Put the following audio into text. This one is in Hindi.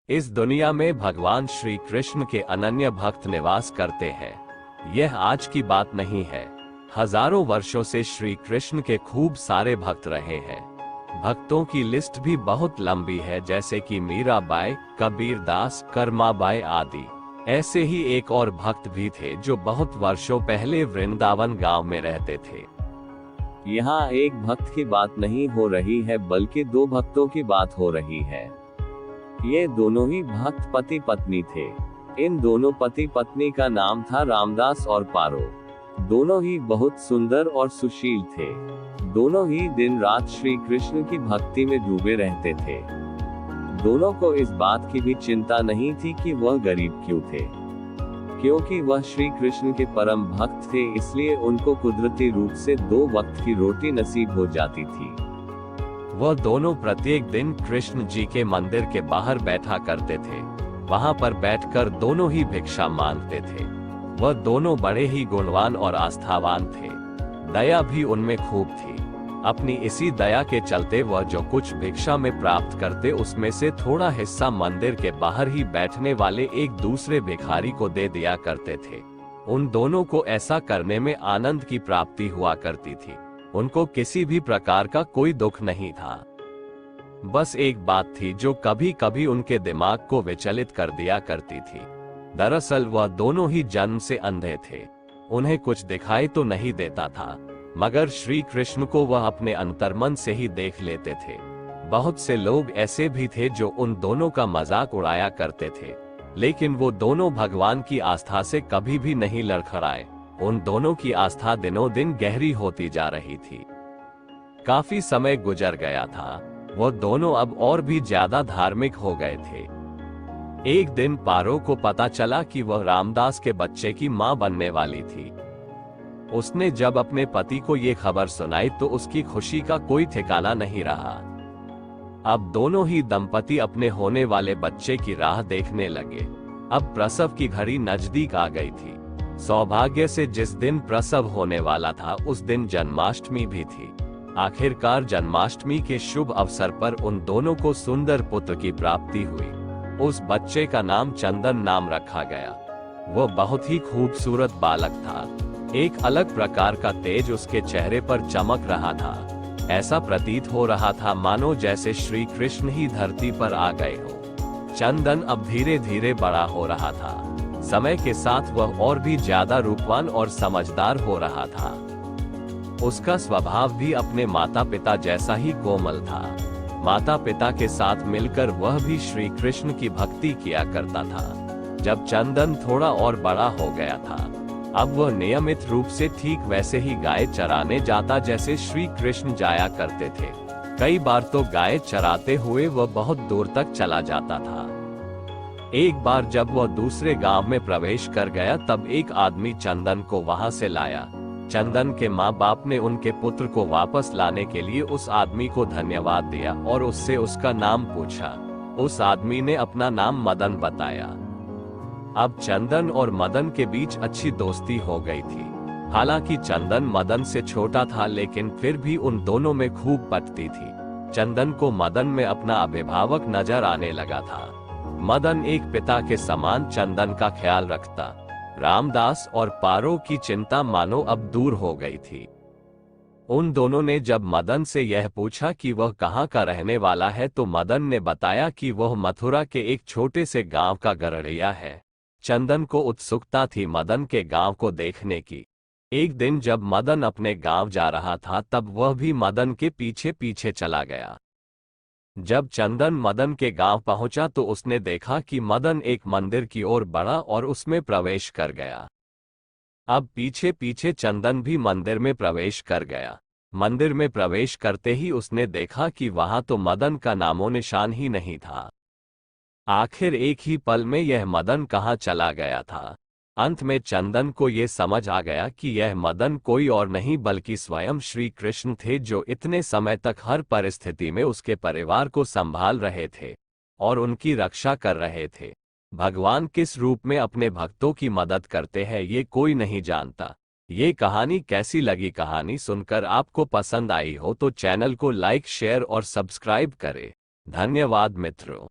इस दुनिया में भगवान श्री कृष्ण के अनन्य भक्त निवास करते हैं। यह आज की बात नहीं है। हजारों वर्षों से श्री कृष्ण के खूब सारे भक्त रहे हैं। भक्तों की लिस्ट भी बहुत लंबी है, जैसे कि मीराबाई, कबीर दास, कर्माबाई आदि। ऐसे ही एक और भक्त भी थे जो बहुत वर्षों पहले वृंदावन गांव में रहते थे। यहाँ एक भक्त की बात नहीं हो रही है, बल्कि दो भक्तों की बात हो रही है। ये दोनों ही भक्त पति पत्नी थे। इन दोनों पति पत्नी का नाम था रामदास और पारो। दोनों ही बहुत सुंदर और सुशील थे। दोनों ही दिन रात श्री कृष्ण की भक्ति में डूबे रहते थे। दोनों को इस बात की भी चिंता नहीं थी कि वह गरीब क्यों थे। क्योंकि वह श्री कृष्ण के परम भक्त थे, इसलिए उनको कुदरती रूप से 2 वक्त की रोटी नसीब हो जाती थी। वह दोनों प्रत्येक दिन कृष्ण जी के मंदिर के बाहर बैठा करते थे। वहां पर बैठकर दोनों ही भिक्षा मांगते थे। वह दोनों बड़े ही गुणवान और आस्थावान थे। दया भी उनमें खूब थी। अपनी इसी दया के चलते वह जो कुछ भिक्षा में प्राप्त करते, उसमें से थोड़ा हिस्सा मंदिर के बाहर ही बैठने वाले एक दूसरे भिखारी को दे दिया करते थे। उन दोनों को ऐसा करने में आनंद की प्राप्ति हुआ करती थी। उनको किसी भी प्रकार का कोई दुख नहीं था। बस एक बात थी जो कभी कभी उनके दिमाग को विचलित कर दिया करती थी। दरअसल वह दोनों ही जन्म से अंधे थे। उन्हें कुछ दिखाई तो नहीं देता था, मगर श्री कृष्ण को वह अपने अंतर्मन से ही देख लेते थे। बहुत से लोग ऐसे भी थे जो उन दोनों का मजाक उड़ाया करते थे, लेकिन वो दोनों भगवान की आस्था से कभी भी नहीं लड़खड़ाए। उन दोनों की आस्था दिनों दिन गहरी होती जा रही थी। काफी समय गुजर गया था। वो दोनों अब और भी ज्यादा धार्मिक हो गए थे। एक दिन पारो को पता चला कि वह रामदास के बच्चे की मां बनने वाली थी। उसने जब अपने पति को ये खबर सुनाई तो उसकी खुशी का कोई ठिकाना नहीं रहा। अब दोनों ही दंपति अपने होने वाले बच्चे की राह देखने लगे। अब प्रसव की घड़ी नजदीक आ गई थी। सौभाग्य से जिस दिन प्रसव होने वाला था उस दिन जन्माष्टमी भी थी। आखिरकार जन्माष्टमी के शुभ अवसर पर उन दोनों को सुंदर पुत्र की प्राप्ति हुई। उस बच्चे का नाम चंदन नाम रखा गया। वह बहुत ही खूबसूरत बालक था। एक अलग प्रकार का तेज उसके चेहरे पर चमक रहा था। ऐसा प्रतीत हो रहा था मानो जैसे श्री कृष्ण ही धरती पर आ गए हो। चंदन अब धीरे धीरे बड़ा हो रहा था। समय के साथ वह और भी ज्यादा रूपवान और समझदार हो रहा था। उसका स्वभाव भी अपने माता पिता जैसा ही कोमल था। माता पिता के साथ मिलकर वह भी श्री कृष्ण की भक्ति किया करता था। जब चंदन थोड़ा और बड़ा हो गया था, अब वह नियमित रूप से ठीक वैसे ही गाय चराने जाता जैसे श्री कृष्ण जाया करते थे। कई बार तो गाय चराते हुए वह बहुत दूर तक चला जाता था। एक बार जब वह दूसरे गांव में प्रवेश कर गया, तब एक आदमी चंदन को वहां से लाया। चंदन के माँ बाप ने उनके पुत्र को वापस लाने के लिए उस आदमी को धन्यवाद दिया और उससे उसका नाम पूछा। उस आदमी ने अपना नाम मदन बताया। अब चंदन और मदन के बीच अच्छी दोस्ती हो गई थी। हालांकि चंदन मदन से छोटा था, लेकिन फिर भी उन दोनों में खूब पटती थी। चंदन को मदन में अपना अभिभावक नजर आने लगा था। मदन एक पिता के समान चंदन का ख्याल रखता। रामदास और पारो की चिंता मानो अब दूर हो गई थी। उन दोनों ने जब मदन से यह पूछा कि वह कहाँ का रहने वाला है, तो मदन ने बताया कि वह मथुरा के एक छोटे से गांव का गरड़िया है। चंदन को उत्सुकता थी मदन के गांव को देखने की। एक दिन जब मदन अपने गांव जा रहा था, तब वह भी मदन के पीछे पीछे चला गया। जब चंदन मदन के गांव पहुंचा तो उसने देखा कि मदन एक मंदिर की ओर बढ़ा और उसमें प्रवेश कर गया। अब पीछे पीछे चंदन भी मंदिर में प्रवेश कर गया। मंदिर में प्रवेश करते ही उसने देखा कि वहां तो मदन का नामो निशान ही नहीं था। आखिर एक ही पल में यह मदन कहाँ चला गया था। अंत में चंदन को ये समझ आ गया कि यह मदन कोई और नहीं बल्कि स्वयं श्री कृष्ण थे, जो इतने समय तक हर परिस्थिति में उसके परिवार को संभाल रहे थे और उनकी रक्षा कर रहे थे। भगवान किस रूप में अपने भक्तों की मदद करते हैं, ये कोई नहीं जानता। ये कहानी कैसी लगी? कहानी सुनकर आपको पसंद आई हो तो चैनल को लाइक, शेयर और सब्सक्राइब करें। धन्यवाद मित्रों।